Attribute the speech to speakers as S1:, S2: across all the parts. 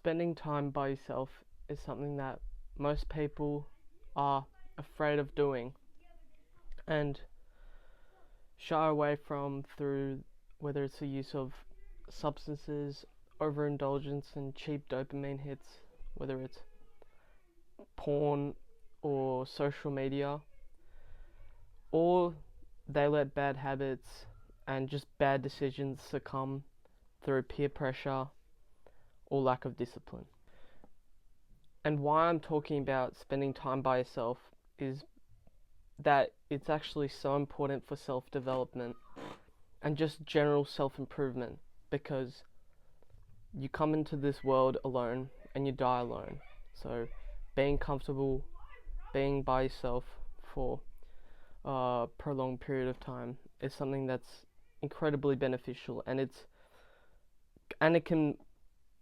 S1: spending time by yourself is something that most people are afraid of doing and shy away from through whether it's the use of substances, overindulgence and cheap dopamine hits, whether it's porn or social media, or they let bad habits and just bad decisions succumb through peer pressure or lack of discipline. And why I'm talking about spending time by yourself is that it's actually so important for self-development and just general self-improvement, because you come into this world alone and you die alone. So being comfortable, being by yourself for a prolonged period of time is something that's incredibly beneficial, and it can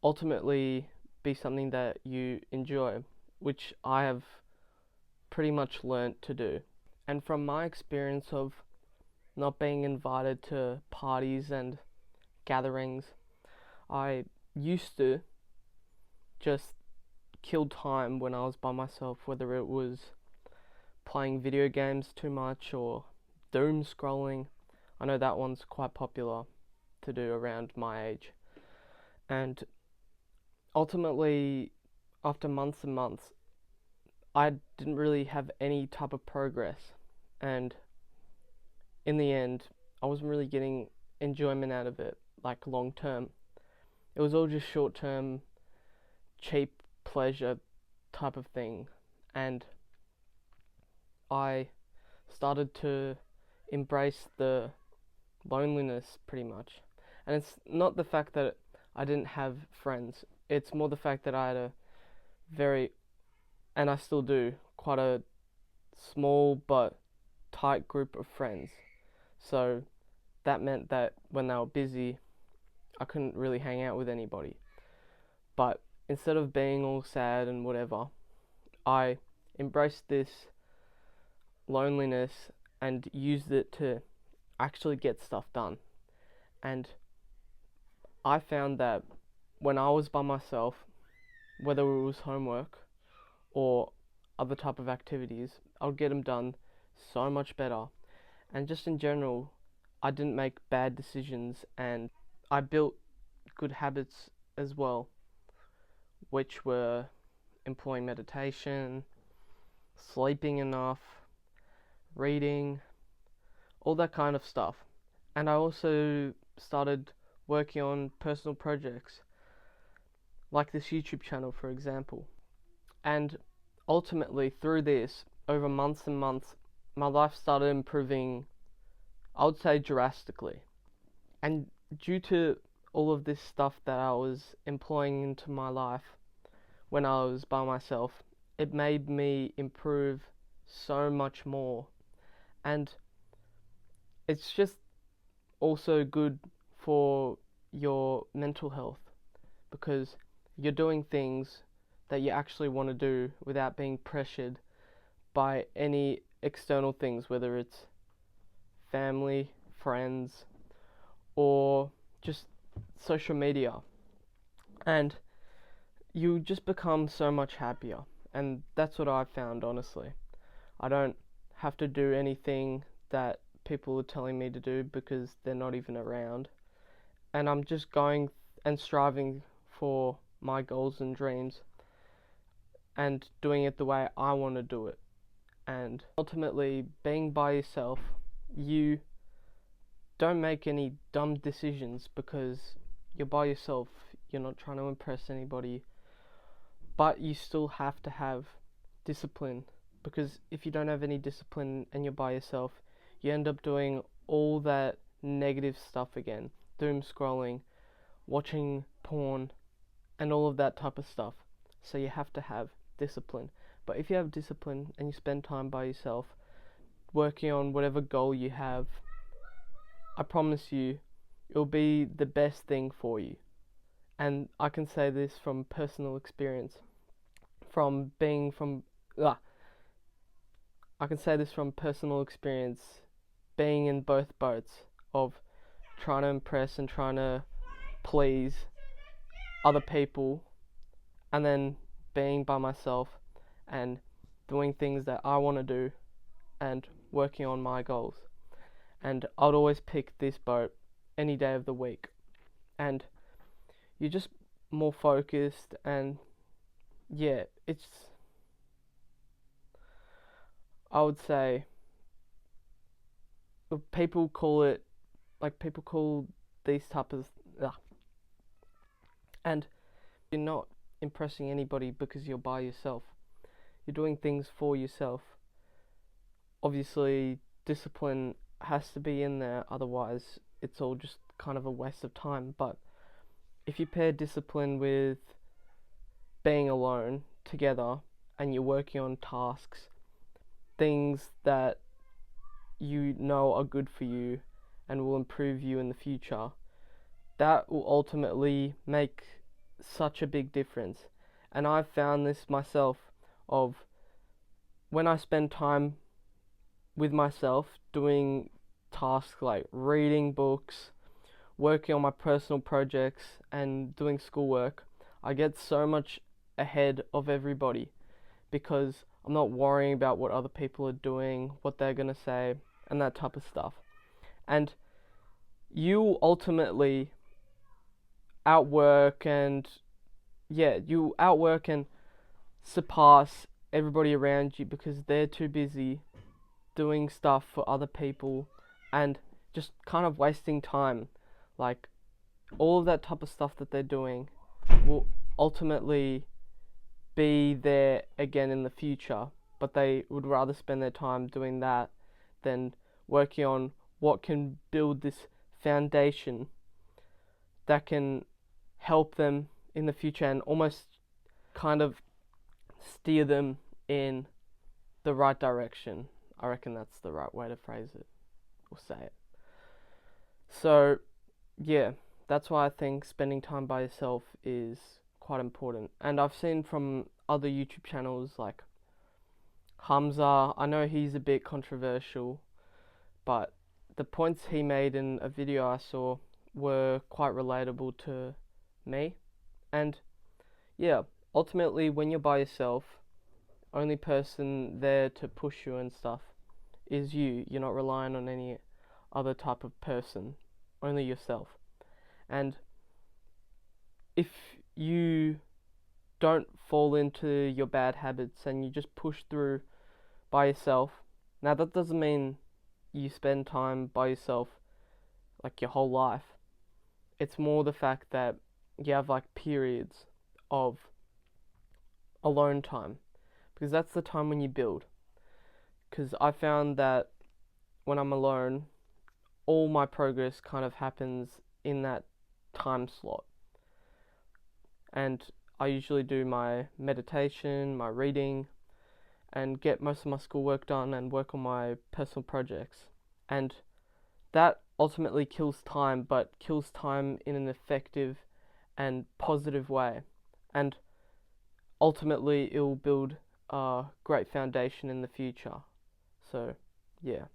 S1: ultimately be something that you enjoy, which I have pretty much learnt to do. And from my experience of not being invited to parties and gatherings, I used to just kill time when I was by myself, whether it was playing video games too much or doom scrolling. I know that one's quite popular to do around my age. And ultimately, after months and months, I didn't really have any type of progress, and in the end, I wasn't really getting enjoyment out of it, like long term. It was all just short term, cheap pleasure type of thing, and I started to embrace the loneliness pretty much. And it's not the fact that I didn't have friends, it's more the fact that I had and I still do, quite a small but tight group of friends. So that meant that when they were busy, I couldn't really hang out with anybody. But instead of being all sad and whatever, I embraced this loneliness and used it to actually get stuff done. And I found that when I was by myself, whether it was homework or other type of activities, I would get them done so much better. And just in general, I didn't make bad decisions, and I built good habits as well, which were employing meditation, sleeping enough, reading, all that kind of stuff. And I also started working on personal projects, like this YouTube channel, for example. And ultimately, through this, over months and months, my life started improving, I would say drastically. And due to all of this stuff that I was employing into my life when I was by myself, it made me improve so much more. And it's just also good for your mental health, because you're doing things that you actually want to do without being pressured by any external things, whether it's family, friends, or just social media. And you just become so much happier. And that's what I've found, honestly. I don't have to do anything that people are telling me to do because they're not even around. And I'm just going and striving for my goals and dreams and doing it the way I want to do it. And ultimately, being by yourself, you don't make any dumb decisions because you're by yourself. You're not trying to impress anybody, but you still have to have discipline, because if you don't have any discipline and you're by yourself, you end up doing all that negative stuff again, doom scrolling, watching porn, and all of that type of stuff. So you have to have discipline. But if you have discipline and you spend time by yourself, working on whatever goal you have, I promise you, it'll be the best thing for you. And I can say this from personal experience, I can say this from personal experience, being in both boats of trying to impress and trying to please other people and then being by myself and doing things that I want to do and working on my goals. And I'd always pick this boat any day of the week. And you're just more focused, and yeah, I would say, people call it, like, people call these type of, and you're not impressing anybody because you're by yourself. You're doing things for yourself. Obviously, discipline has to be in there, otherwise it's all just kind of a waste of time. But if you pair discipline with being alone together, and you're working on tasks, things that you know are good for you and will improve you in the future, that will ultimately make such a big difference. And I've found this myself, of when I spend time with myself doing tasks like reading books, working on my personal projects, and doing schoolwork, I get so much ahead of everybody because I'm not worrying about what other people are doing, what they're going to say, and that type of stuff. And you ultimately outwork and surpass everybody around you because they're too busy doing stuff for other people and just kind of wasting time. Like, all of that type of stuff that they're doing will ultimately be there again in the future, but they would rather spend their time doing that than working on what can build this foundation that can help them in the future and almost kind of steer them in the right direction. I reckon that's the right way to phrase it or say it. So, yeah, that's why I think spending time by yourself is quite important. And I've seen from other YouTube channels like Hamza, I know he's a bit controversial, but the points he made in a video I saw were quite relatable to me. And yeah, ultimately, when you're by yourself, only person there to push you and stuff is you. You're not relying on any other type of person, only yourself. And if you don't fall into your bad habits and you just push through by yourself, now that doesn't mean you spend time by yourself like your whole life. It's more the fact that you have like periods of alone time, because that's the time when you build. Because I found that when I'm alone, all my progress kind of happens in that time slot. And I usually do my meditation, my reading, and get most of my schoolwork done and work on my personal projects. And that ultimately kills time, but kills time in an effective and positive way. And ultimately, it will build a great foundation in the future. So, yeah.